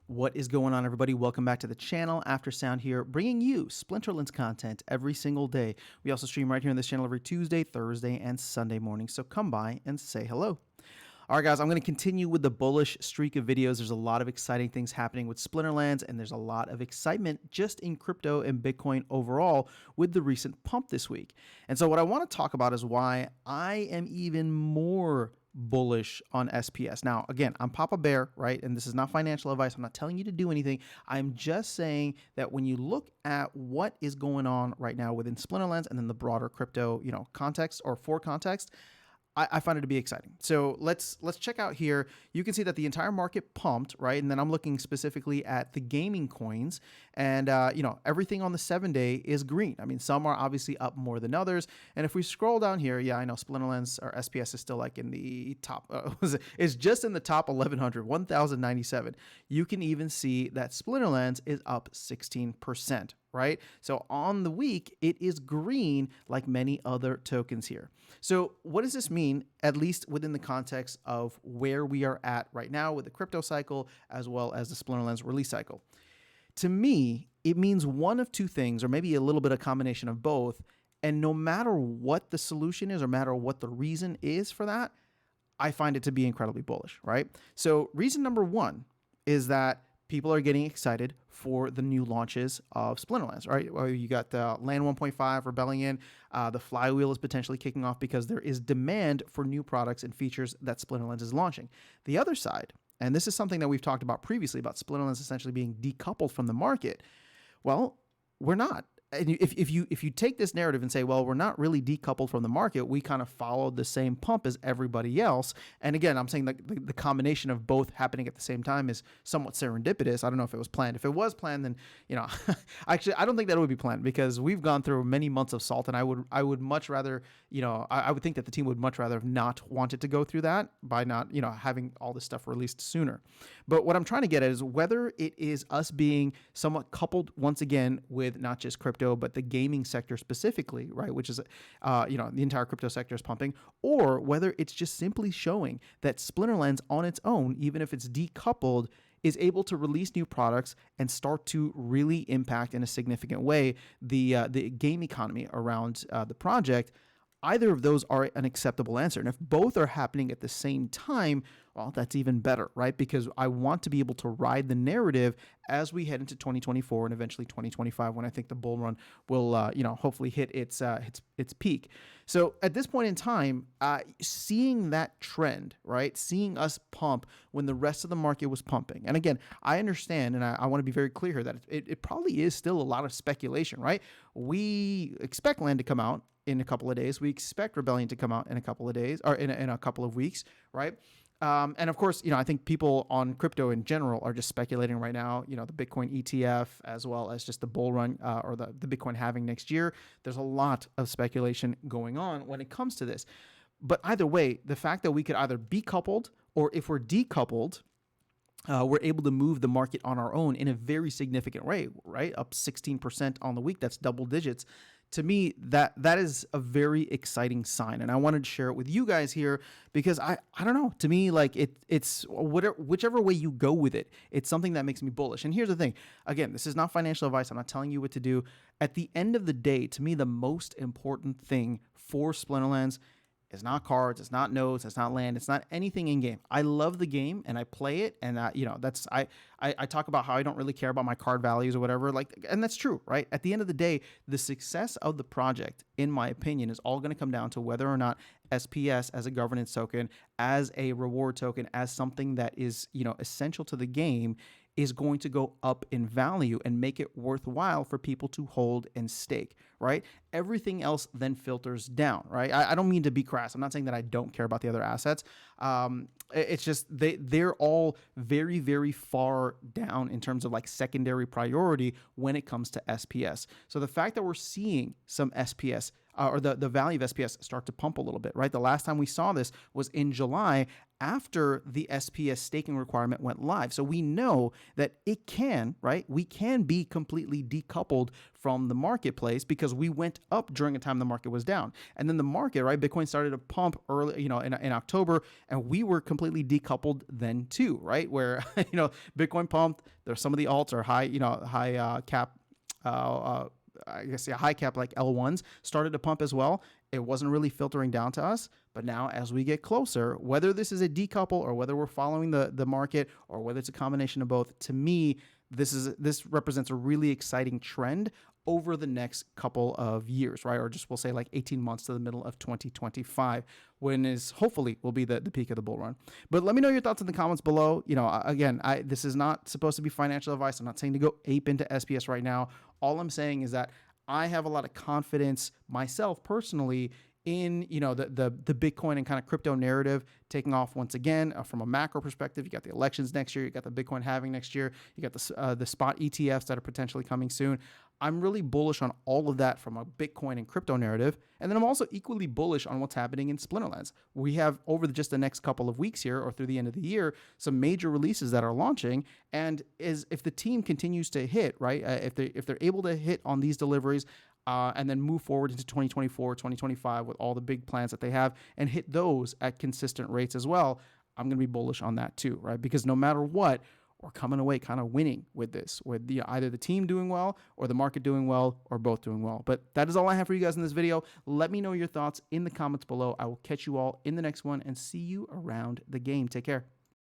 What is going on, everybody? Welcome back to the channel. After Sound here, bringing you Splinterlands content every single day. We also stream right here on this channel every Tuesday, Thursday, and Sunday morning, so come by and say hello. All right, guys, I'm going to continue with the bullish streak of videos. There's a lot of exciting things happening with Splinterlands, and there's a lot of excitement just in crypto and Bitcoin overall with the recent pump this week. And so what I want to talk about is why I am even more bullish on SPS. Now, again, I'm Papa Bear, right? And this is not financial advice. I'm not telling you to do anything. I'm just saying that when you look at what is going on right now within Splinterlands and then the broader crypto, context or for context, I find it to be exciting. So let's check out here. You can see that the entire market pumped, right? And then I'm looking specifically at the gaming coins, and everything on the 7-day is green. I mean, some are obviously up more than others. And if we scroll down here, yeah, I know Splinterlands or SPS is still like in the top. It's just in the top 1,097. You can even see that Splinterlands is up 16%. Right? So on the week, it is green like many other tokens here. So what does this mean, at least within the context of where we are at right now with the crypto cycle, as well as the Splinterlands release cycle? To me, it means one of two things, or maybe a little bit of combination of both. And no matter what the solution is, or matter what the reason is for that, I find it to be incredibly bullish, right? So reason number one is that people are getting excited for the new launches of Splinterlands, right? Well, you got Land 1.5 Rebellion. The flywheel is potentially kicking off because there is demand for new products and features that Splinterlands is launching. The other side, and this is something that we've talked about previously about Splinterlands essentially being decoupled from the market. Well, we're not. And if you take this narrative and say, well, we're not really decoupled from the market, we kind of followed the same pump as everybody else. And again, I'm saying the combination of both happening at the same time is somewhat serendipitous. I don't know if it was planned. If it was planned, then actually, I don't think that it would be planned, because we've gone through many months of salt, and I would much rather, I would think that the team would much rather have not wanted to go through that by not having all this stuff released sooner. But what I'm trying to get at is whether it is us being somewhat coupled once again with not just crypto, but the gaming sector specifically, right, which is, the entire crypto sector is pumping, or whether it's just simply showing that Splinterlands on its own, even if it's decoupled, is able to release new products and start to really impact in a significant way the game economy around the project. Either of those are an acceptable answer. And if both are happening at the same time, well, that's even better, right? Because I want to be able to ride the narrative as we head into 2024 and eventually 2025, when I think the bull run will, hopefully hit its peak. So at this point in time, seeing that trend, right? Seeing us pump when the rest of the market was pumping. And again, I understand, and I want to be very clear here that it probably is still a lot of speculation, right? We expect Land to come out in a couple of days. We expect Rebellion to come out in a couple of days, or in a couple of weeks, right? And of course, I think people on crypto in general are just speculating right now, the Bitcoin ETF, as well as just the bull run or the Bitcoin halving next year. There's a lot of speculation going on when it comes to this. But either way, the fact that we could either be coupled, or if we're decoupled, we're able to move the market on our own in a very significant way, right? Up 16% on the week. That's double digits. To me, that is a very exciting sign, and I wanted to share it with you guys here because I don't know. To me, like it's whichever way you go with it, it's something that makes me bullish. And here's the thing: again, this is not financial advice. I'm not telling you what to do. At the end of the day, to me, the most important thing for Splinterlands is not cards, it's not nodes, it's not land, it's not anything in game. I love the game and I play it, and that's I talk about how I don't really care about my card values or whatever, and that's true, right? At the end of the day, the success of the project, in my opinion, is all going to come down to whether or not SPS as a governance token, as a reward token, as something that is essential to the game, is going to go up in value and make it worthwhile for people to hold and stake, right? Everything else then filters down, right? I don't mean to be crass. I'm not saying that I don't care about the other assets. It's just they're all very, very far down in terms of like secondary priority when it comes to SPS. So the fact that we're seeing some SPS or the value of SPS start to pump a little bit, right? The last time we saw this was in July after the SPS staking requirement went live. So we know that it can, right? We can be completely decoupled from the marketplace because we went up during a time the market was down. And then the market, right? Bitcoin started to pump early, in October, and we were completely decoupled then too, right? Where, Bitcoin pumped, there's some of the alts are high, high cap, I guess, yeah, high cap like L1s started to pump as well. It wasn't really filtering down to us. But now as we get closer, whether this is a decouple or whether we're following the market or whether it's a combination of both, to me, this represents a really exciting trend over the next couple of years, right? Or just we'll say like 18 months to the middle of 2025, when is hopefully will be the peak of the bull run. But let me know your thoughts in the comments below. Again, this is not supposed to be financial advice. I'm not saying to go ape into SPS right now. All I'm saying is that I have a lot of confidence myself personally in the Bitcoin and kind of crypto narrative taking off once again. From a macro perspective, you got the elections next year, you got the Bitcoin halving next year, you got the spot ETFs that are potentially coming soon. I'm really bullish on all of that from a Bitcoin and crypto narrative. And then I'm also equally bullish on what's happening in Splinterlands. We have over just the next couple of weeks here or through the end of the year, some major releases that are launching. And if the team continues to hit, right, if they're able to hit on these deliveries, and then move forward into 2024, 2025 with all the big plans that they have and hit those at consistent rates as well, I'm going to be bullish on that too, right? Because no matter what, we're coming away kind of winning with this, with either the team doing well or the market doing well or both doing well. But that is all I have for you guys in this video. Let me know your thoughts in the comments below. I will catch you all in the next one and see you around the game. Take care.